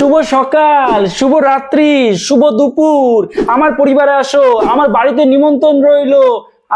শুভ সকাল, শুভ রাত্রি, শুভ দুপুর। আমার পরিবারে আসো, আমার বাড়িতে নিমন্ত্রণ রইলো।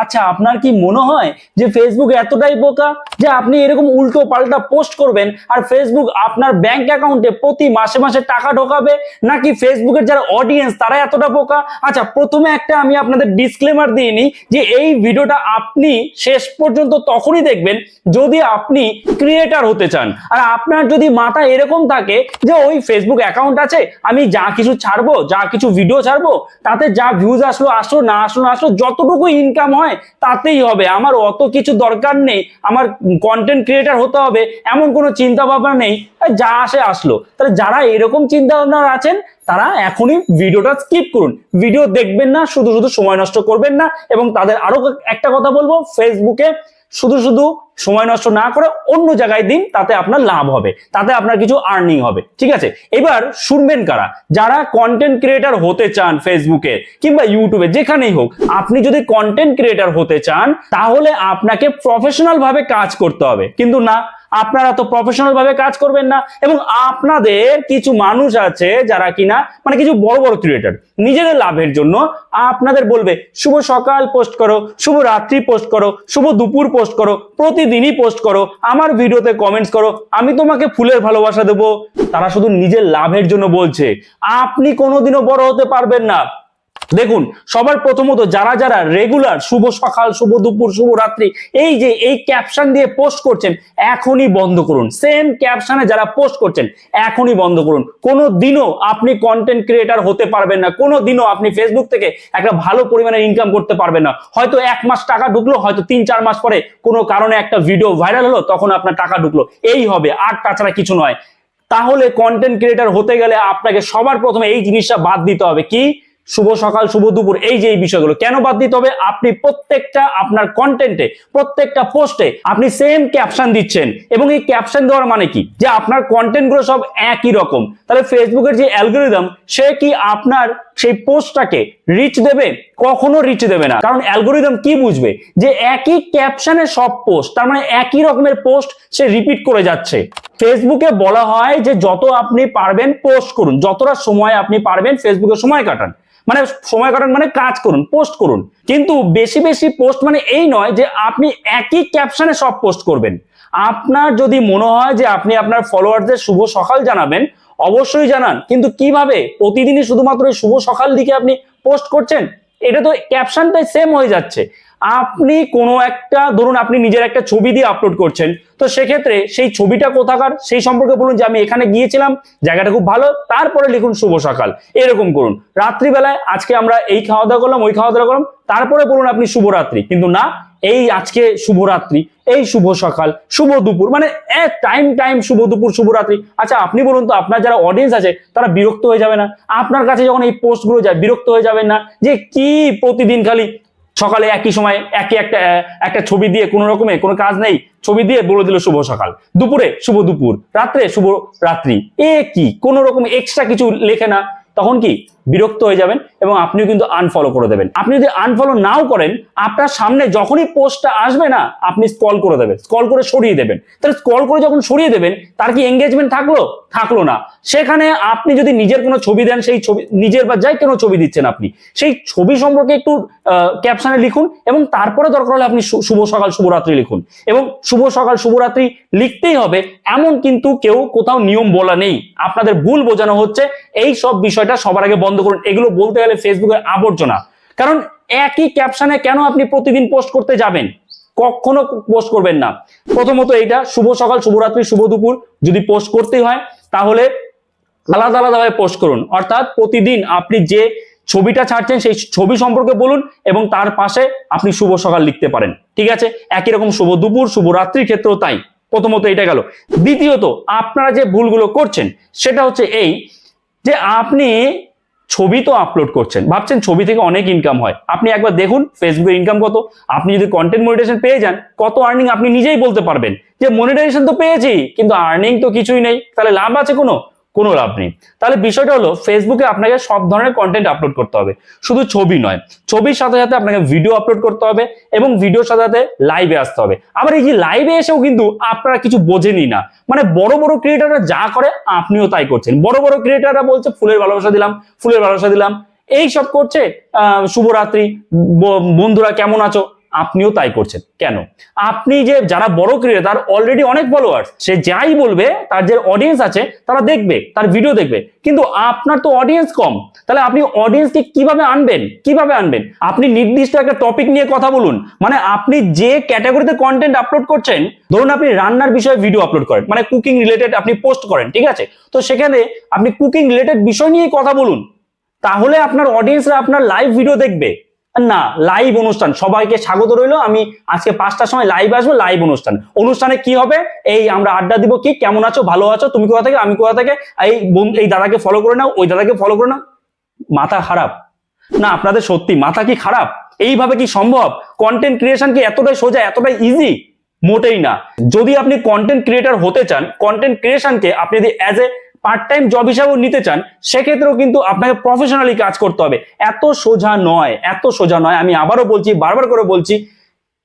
আচ্ছা, আপনার কি মনে হয় যে ফেসবুক এতটাই বোকা যে আপনি এরকম উল্টো পাল্টা পোস্ট করবেন আর ফেসবুক আপনার ব্যাংক অ্যাকাউন্টে প্রতি মাসে মাসে টাকা ঢোকাবে? নাকি ফেসবুকের যারা অডিয়েন্স তারা এতটা বোকা? আচ্ছা, প্রথমে একটা আমি আপনাদের ডিসক্লেমার দিয়ে নিই যে এই ভিডিওটা আপনি শেষ পর্যন্ত তখনই দেখবেন যদি আপনি ক্রিয়েটার হতে চান। আর আপনার যদি মাথা এরকম থাকে যে ওই ফেসবুক অ্যাকাউন্ট আছে, আমি যা কিছু ছাড়বো, যা কিছু ভিডিও ছাড়বো, তাতে যা ভিউজ আসলো আসলো, না আসলো না আসলো, যতটুকু ইনকাম হয় তাতেই হবে, আমার অত কিছু দরকার নেই, আমার কন্টেন্ট ক্রিয়েটার হতে হবে এমন কোনো চিন্তা ভাবনা নেই, যা আসে আসলো। তাহলে যারা এরকম চিন্তা ভাবনা আছেন তারা এখনই ভিডিওটা স্কিপ করুন, ভিডিও দেখবেন না, শুধু শুধু সময় নষ্ট করবেন না। এবং তাদের আরো একটা কথা বলবো, ফেসবুকে শুধু শুধু সময় নষ্ট না করে অন্য জায়গায় দিন, তাতে আপনার লাভ হবে, তাতে আপনার কিছু আর্নিং হবে। ঠিক আছে, এবার শুনবেন কারা যারা কন্টেন্ট ক্রিয়েটার হতে চান ফেসবুকে কিংবা ইউটিউবে, যেখানেই হোক। আপনি যদি কন্টেন্ট ক্রিয়েটার হতে চান তাহলে আপনাকে প্রফেশনাল ভাবে কাজ করতে হবে, কিন্তু না, আপনারা তো প্রফেশনাল ভাবে কাজ করবেন না। এবং আপনাদের কিছু মানুষ আছে যারা কিনা মানে কিছু বড় বড় ক্রিয়েটার নিজেদের লাভের জন্য আপনাদের বলবে শুভ সকাল পোস্ট করো, শুভ রাত্রি পোস্ট করো, শুভ দুপুর পোস্ট করো, প্রতিদিনই পোস্ট করো, আমার ভিডিওতে কমেন্টস করো, আমি তোমাকে ফুলের ভালোবাসা দেবো। তারা শুধু নিজের লাভের জন্য বলছে, আপনি কোনোদিনও বড় হতে পারবেন না। দেখুন, সবার প্রথমত যারা যারা রেগুলার শুভ সকাল, শুভ দুপুর, শুভ রাত্রি এই ক্যাপশন দিয়ে পোস্ট করছেন, এখনই বন্ধ করুন। সেম ক্যাপশনে যারা পোস্ট করছেন এখনই বন্ধ করুন। কোনো দিনও আপনি কন্টেন্ট ক্রিয়েটার হতে পারবেন না, কোনো দিনও আপনি ফেসবুক থেকে একটা ভালো পরিমাণে ইনকাম করতে পারবেন না। হয়তো 1 মাস টাকা ঢুকলো, হয়তো 3-4 মাস পরে কোনো কারণে একটা ভিডিও ভাইরাল হলো, তখন আপনার টাকা ঢুকলো, এই হবে, আর তাছাড়া কিছু নয়। তাহলে কন্টেন্ট ক্রিয়েটার হতে গেলে আপনাকে সবার প্রথমে এই জিনিসটা বাদ দিতে হবে, কি? শুভ সকাল, শুভ দুপুর, এই বিষয়গুলো কেন বাদ দিতে হবে? আপনি প্রত্যেকটা আপনার কন্টেন্টে, প্রত্যেকটা পোস্টে আপনি সেম ক্যাপশন দিচ্ছেন, এবং এই ক্যাপশন দেওয়ার মানে কি? যে আপনার কন্টেন্ট গুলো সব একই রকম। তাহলে ফেসবুকের যে অ্যালগরিদম, সে কি আপনার সেই পোস্টটাকে রিচ দেবে? কখনো রিচ দেবে না। কারণ অ্যালগরিদম কি বুঝবে যে একই ক্যাপশনে সব পোস্ট, তার মানে একই রকমের পোস্ট সে রিপিট করে যাচ্ছে। ফেসবুকে বলা হয় যে যত আপনি পারবেন পোস্ট করুন, যতটা সময় আপনি পারবেন ফেসবুকে সময় কাটান, মানে সময় কাটান মানে কাজ করুন, পোস্ট করুন। কিন্তু বেশি বেশি পোস্ট মানে এই নয় যে আপনি একই ক্যাপশনে সব পোস্ট করবেন। আপনার যদি মনে হয় যে আপনি আপনার ফলোয়ারদের শুভ সকাল জানাবেন, অবশ্যই জানান, কিন্তু কিভাবে? প্রতিদিনই শুধুমাত্র শুভ সকাল দিকে আপনি পোস্ট করছেন, এটা তো ক্যাপশনটাই সেম হয়ে যাচ্ছে। আপনি কোনো একটা, ধরুন আপনি নিজের একটা ছবি দিয়ে আপলোড করছেন, তো সেক্ষেত্রে সেই ছবিটা কোথাকার সেই সম্পর্কে বলুন যে আমি এখানে গিয়েছিলাম, জায়গাটা খুব ভালো, তারপরে লিখুন শুভ সকাল, এরকম করুন। রাত্রিবেলায় আজকে আমরা এই খাওয়া দাওয়া করলাম, ওই খাওয়া দাওয়া করলাম, তারপরে বলুন আপনি শুভরাত্রি, কিন্তু না, এই আজকে শুভরাত্রি, এই শুভ সকাল, শুভ দুপুর, মানে টাইম শুভ দুপুর, শুভরাত্রি। আচ্ছা, আপনি বলুন তো, আপনার যারা অডিয়েন্স আছে তারা বিরক্ত হয়ে যাবে না? আপনার কাছে যখন এই পোস্টগুলো যায়, বিরক্ত হয়ে যাবেন না যে কি প্রতিদিন খালি সকালে একই সময় একই একটা ছবি দিয়ে, কোনো রকমে কোনো কাজ নেই, ছবি দিয়ে বলে দিল শুভ সকাল, দুপুরে শুভ দুপুর, রাত্রে শুভ রাত্রি, কি কোনো রকম এক্সট্রা কিছু লেখে না? তখন কি বিরক্ত হয়ে যাবেন এবং আপনিও কিন্তু আনফলো করে দেবেন। আপনি যদি আনফলো নাও করেন, আপনার সামনে যখনই পোস্টটা আসবে না, আপনি স্ক্রল করে দেবেন, স্ক্রল করে সরিয়ে দেবেন। তাহলে স্ক্রল করে যখন সরিয়ে দেবেন, তার কি এঙ্গেজমেন্ট থাকলো না। সেখানে আপনি যদি নিজের কোনো ছবি দেন, সেই ছবি, নিজের বা যাই কোনো ছবি দিচ্ছেন আপনি, সেই ছবি সম্পর্কে একটু ক্যাপশনে লিখুন, এবং তারপরে দরকার হলে আপনি শুভ সকাল শুভরাত্রি লিখুন। এবং শুভ সকাল শুভরাত্রি লিখতেই হবে এমন কিন্তু কেউ কোথাও নিয়ম বলা নেই, আপনাদের ভুল বোঝানো হচ্ছে। এই সব বিষয়টা সবার আগে বন্ধ করুন, এগুলো বলতে গেলে ফেসবুকের আবর্জনা। কারণ একই ক্যাপশনে কেন আপনি প্রতিদিন পোস্ট করতে যাবেন? কখনো পোস্ট করবেন না। প্রথমত এইটা শুভ সকাল শুভরাত্রি শুভ দুপুর যদি পোস্ট করতেই হয়, তাহলে আলাদা আলাদাভাবে পোস্ট করুন। অর্থাৎ প্রতিদিন আপনি যে ছবিটা ছাড়ছেন সেই ছবি সম্পর্কে বলুন, এবং তার পাশে আপনি শুভ সকাল লিখতে পারেন। ঠিক আছে, একই রকম শুভ দুপুর শুভ রাত্রির ক্ষেত্রেও তাই। প্রথমত এটা গেল। দ্বিতীয়ত, আপনারা যে ভুলগুলো করছেন সেটা হচ্ছে এই যে আপনি ছবি তো আপলোড করছেন, ভাবছেন ছবি থেকে অনেক ইনকাম হয়। আপনি একবার দেখুন ফেসবুকের ইনকাম কত। আপনি যদি কন্টেন্ট মনিটাইজেশন পেয়ে যান, কত আর্নিং আপনি নিজেই বলতে পারবেন যে মনিটাইজেশন তো পেয়েছি, কিন্তু আর্নিং তো কিছুই নেই। তাহলে লাভ আছে কোনো? কোনো লাভ নেই। তাহলে বিষয়টা হলো ফেসবুকে আপনাকে সব ধরনের কন্টেন্ট আপলোড করতে হবে, শুধু ছবি নয়, ছবির সাথে সাথে আপনাকে ভিডিও আপলোড করতে হবে এবং ভিডিওর সাথে সাথে লাইভে আসতে হবে। আবার এই যে লাইভে এসেও কিন্তু আপনারা কিছু বোঝেনই না, মানে বড় বড় ক্রিয়েটাররা যা করে আপনিও তাই করছেন। বড় বড় ক্রিয়েটাররা বলছে ফুলের ভালোবাসা দিলাম, ফুলের ভালোবাসা দিলাম, এই সব করছে, শুভরাত্রি, বন্ধুরা কেমন আছো, আপনিও তাই করছেন কেন? আপনি যে যারা বড় ক্রিয়েটার অলরেডি অনেক ফলোয়ার্স, সে যাই বলবে তার যে অডিয়েন্স আছে তারা দেখবে, তার ভিডিও দেখবে, কিন্তু আপনার তো অডিয়েন্স কম। তাহলে আপনি অডিয়েন্সকে কিভাবে আনবেন? কিভাবে আনবেন? আপনি নির্দিষ্ট একটা টপিক নিয়ে কথা বলুন। মানে আপনি যে ক্যাটাগরিতে কন্টেন্ট আপলোড করছেন, ধরুন আপনি রান্নার বিষয়ে ভিডিও আপলোড করেন, মানে কুকিং রিলেটেড আপনি পোস্ট করেন, ঠিক আছে, তো সেখানে আপনি কুকিং রিলেটেড বিষয় নিয়ে কথা বলুন, তাহলে আপনার অডিয়েন্সরা আপনার লাইভ ভিডিও দেখবে। না, লাইভ অনুষ্ঠান, সবাইকে স্বাগত রইলো, আমি আজকে 5টার সময় লাইভ আসবো, লাইভ অনুষ্ঠানে কি হবে, এই আমরা আড্ডা দিব, কি কেমন আছো, ভালো আছো, তুমি কোথা থেকে, আমি কোথা থেকে, এই দাদাকে ফলো করে নাও, ওই দাদাকে ফলো করে নাও। মাথা খারাপ না আপনাদের? সত্যি মাথা কি খারাপ? এইভাবে কি সম্ভব? কন্টেন্ট ক্রিয়েশন কি এতটাই সোজা, এতটাই ইজি? মোটেই না। যদি আপনি কন্টেন্ট ক্রিয়েটর হতে চান, কন্টেন্ট ক্রিয়েশনকে আপনি যদি as a part time job হিসাবেও নিতে চান, সেক্ষেত্রেও কিন্তু আপনাকে প্রফেশনালি কাজ করতে হবে। এত সোজা নয়, এত সোজা নয়। আমি আবারও বলছি, বারবার করে বলছি,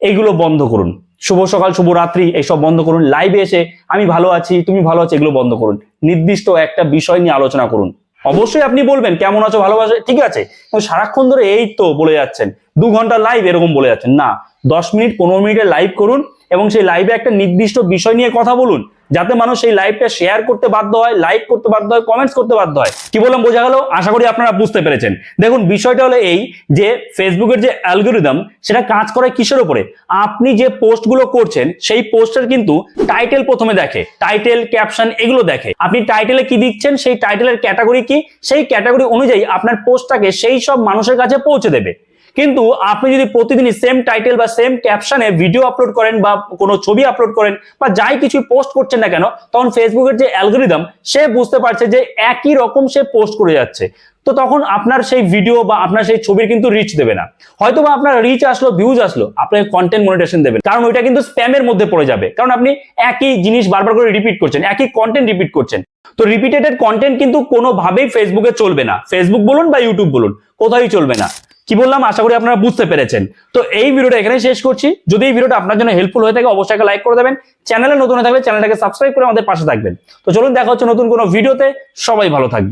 এইগুলো বন্ধ করুন। শুভ সকাল, শুভ রাত্রি, এইসব বন্ধ করুন। লাইভে এসে আমি ভালো আছি, তুমি ভালো আছো, এগুলো বন্ধ করুন। নির্দিষ্ট একটা বিষয় নিয়ে আলোচনা করুন। অবশ্যই আপনি বলবেন কেমন আছো, ভালোবাসো, ঠিক আছে, সারাক্ষণ ধরে এই তো বলে যাচ্ছেন, 2 ঘন্টা লাইভ এরকম বলে যাচ্ছেন না। 10 মিনিট 15 মিনিটের লাইভ করুন এবং সেই লাইভে একটা নির্দিষ্ট বিষয় নিয়ে কথা বলুন, যাতে মানুষ সেই লাইভটা শেয়ার করতে বাধ্য হয়, লাইক করতে বাধ্য হয়, কমেন্টস করতে বাধ্য হয়। কি বললাম বোঝা গেল? আশা করি আপনারা বুঝতে পেরেছেন। দেখুন বিষয়টা হলো এই যে ফেসবুকের যে অ্যালগরিদম, সেটা কাজ করে কিসের উপরে? আপনি যে পোস্টগুলো করছেন সেই পোস্টের কিন্তু টাইটেল প্রথমে দেখে, টাইটেল, ক্যাপশন এগুলো দেখে। আপনি টাইটেলে কি দিচ্ছেন, সেই টাইটেলের ক্যাটাগরি কি, সেই ক্যাটাগরি অনুযায়ী আপনার পোস্টটাকে সেই সব মানুষের কাছে পৌঁছে দেবে। কিন্তু আপনি যদি প্রতিদিনই সেম টাইটেল বা সেম ক্যাপশনে ভিডিও আপলোড করেন বা কোনো ছবি আপলোড করেন বা যাই কিছু পোস্ট করছেন না কেন, তখন ফেসবুকের যে অ্যালগরিদম সে বুঝতে পারছে যে একই রকম সে পোস্ট করে যাচ্ছে, তো তখন আপনার সেই ভিডিও বা আপনার সেই ছবির কিন্তু রিচ দেবে না। হয়তো বা আপনার রিচ আসলো, ভিউজ আসলো, আপনাকে কন্টেন্ট মনিটাইজেশন দেবে, কারণ ওইটা কিন্তু স্প্যামের মধ্যে পড়ে যাবে, কারণ আপনি একই জিনিস বারবার করে রিপিট করছেন, একই কন্টেন্ট রিপিট করছেন। তো রিপিটেড কন্টেন্ট কিন্তু কোনোভাবেই ফেসবুকে চলবে না। ফেসবুক বলুন বা ইউটিউব বলুন, কোথাও চলবে না। কি বললাম আশা করি আপনারা বুঝতে পেরেছেন। তো এই ভিডিওটা এখানে শেষ করছি। যদি এই ভিডিওটা আপনার জন্য হেল্পফুল হয়ে থাকে অবশ্যই একটা লাইক করে দেবেন। চ্যানেলে নতুন হয়ে থাকলে চ্যানেলটাকে সাবস্ক্রাইব করে আমাদের পাশে থাকবেন। তো চলুন দেখা হচ্ছে নতুন কোনো ভিডিওতে। সবাই ভালো থাকবেন।